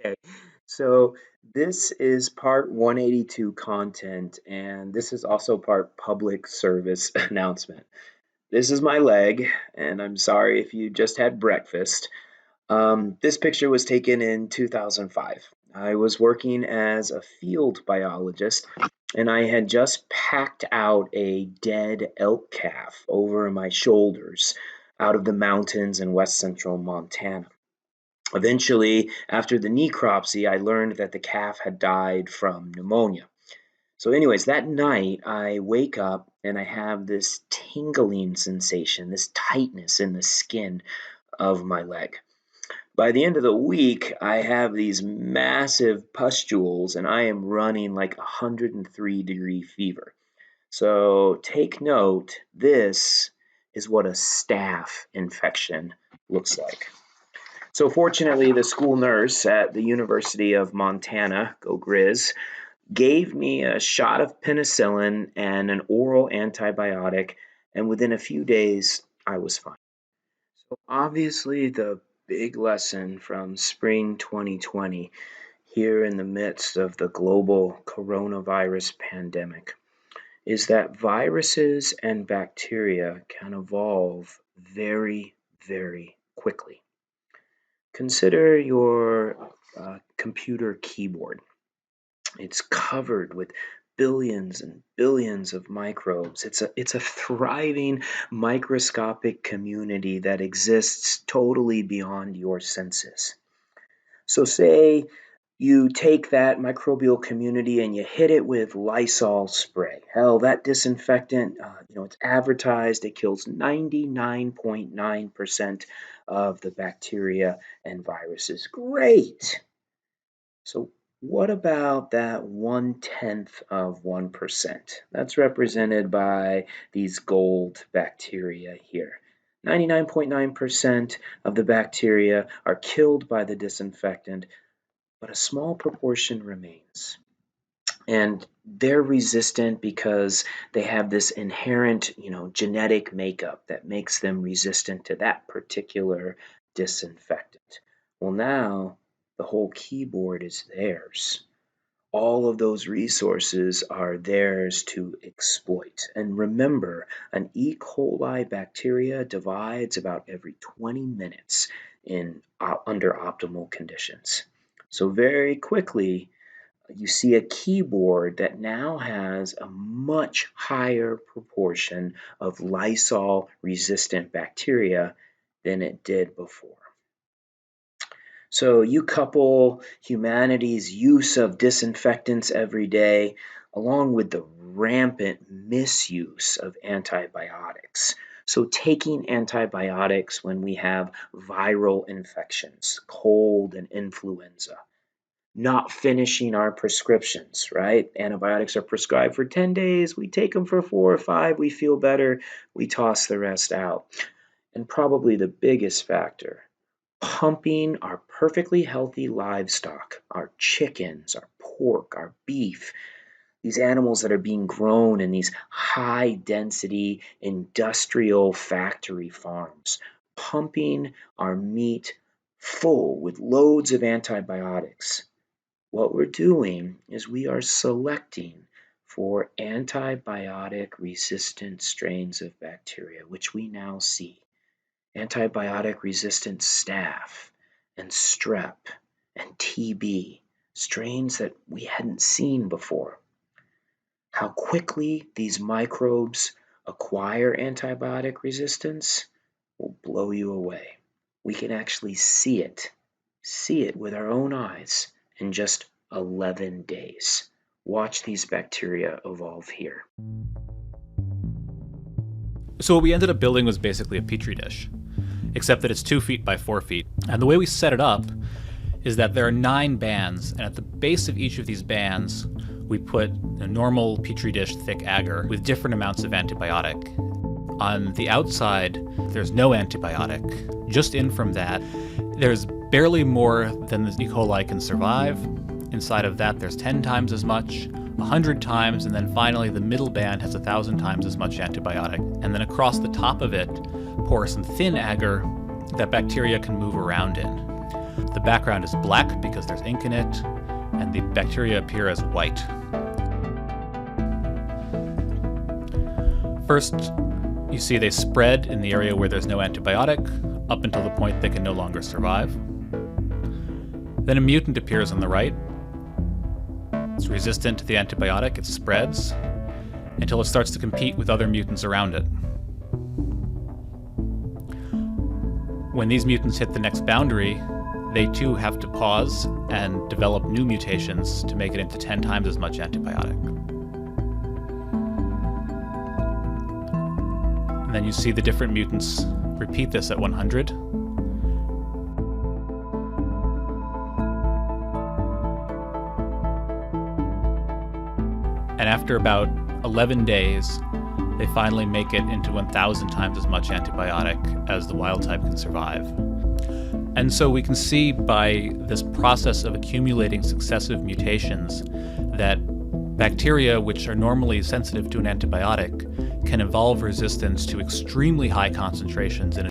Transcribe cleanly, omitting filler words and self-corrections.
Okay, so this is part 182 content, and this is also part public service announcement. This is my leg, and I'm sorry if you just had breakfast. This picture was taken in 2005. I was working as a field biologist, and I had just packed out a dead elk calf over my shoulders out of the mountains in west central Montana. Eventually, after the necropsy, I learned that the calf had died from pneumonia. So, anyways, that night I wake up and I have this tingling sensation, this tightness in the skin of my leg. By the end of the week, I have these massive pustules and I am running like 103-degree fever. So, take note, this is what a staph infection looks like. So fortunately, the school nurse at the University of Montana, go Grizz, gave me a shot of penicillin and an oral antibiotic, and within a few days, I was fine. So obviously, the big lesson from spring 2020 here in the midst of the global coronavirus pandemic is that viruses and bacteria can evolve very, very quickly. Consider your computer keyboard. It's covered with billions and billions of microbes. It's a thriving microscopic community that exists totally beyond your senses. So say you take that microbial community and you hit it with Lysol spray. Hell, that disinfectant, it's advertised, it kills 99.9% of the bacteria and viruses. Great. So what about that 1/10 of 1%? That's represented by these gold bacteria here. 99.9% of the bacteria are killed by the disinfectant, but a small proportion remains. And they're resistant because they have this inherent, genetic makeup that makes them resistant to that particular disinfectant. Well, now the whole keyboard is theirs. All of those resources are theirs to exploit. And remember, an E. coli bacteria divides about every 20 minutes under optimal conditions. So very quickly, you see a keyboard that now has a much higher proportion of Lysol resistant bacteria than it did before. So you couple humanity's use of disinfectants every day along with the rampant misuse of antibiotics. So taking antibiotics when we have viral infections, cold and influenza, not finishing our prescriptions, right? Antibiotics are prescribed for 10 days. We take them for 4 or 5. We feel better. We toss the rest out. And probably the biggest factor, pumping our perfectly healthy livestock, our chickens, our pork, our beef, these animals that are being grown in these high density industrial factory farms, pumping our meat full with loads of antibiotics. What we're doing is we are selecting for antibiotic resistant strains of bacteria, which we now see. Antibiotic resistant staph and strep and TB, strains that we hadn't seen before. How quickly these microbes acquire antibiotic resistance will blow you away. We can actually see it with our own eyes in just 11 days. Watch these bacteria evolve here. So what we ended up building was basically a petri dish, except that it's 2 feet by 4 feet. And the way we set it up is that there are 9 bands, and at the base of each of these bands, we put a normal petri dish thick agar with different amounts of antibiotic. On the outside, there's no antibiotic. Just in from that, there's barely more than the E. coli can survive. Inside of that, there's 10 times as much, 100 times, and then finally the middle band has 1,000 times as much antibiotic. And then across the top of it, pour some thin agar that bacteria can move around in. The background is black because there's ink in it, and the bacteria appear as white. First, you see they spread in the area where there's no antibiotic, up until the point they can no longer survive. Then a mutant appears on the right. It's resistant to the antibiotic, it spreads, until it starts to compete with other mutants around it. When these mutants hit the next boundary, they too have to pause and develop new mutations to make it into 10 times as much antibiotic. And then you see the different mutants repeat this at 100. And after about 11 days, they finally make it into 1,000 times as much antibiotic as the wild type can survive. And so we can see by this process of accumulating successive mutations that bacteria, which are normally sensitive to an antibiotic, can evolve resistance to extremely high concentrations in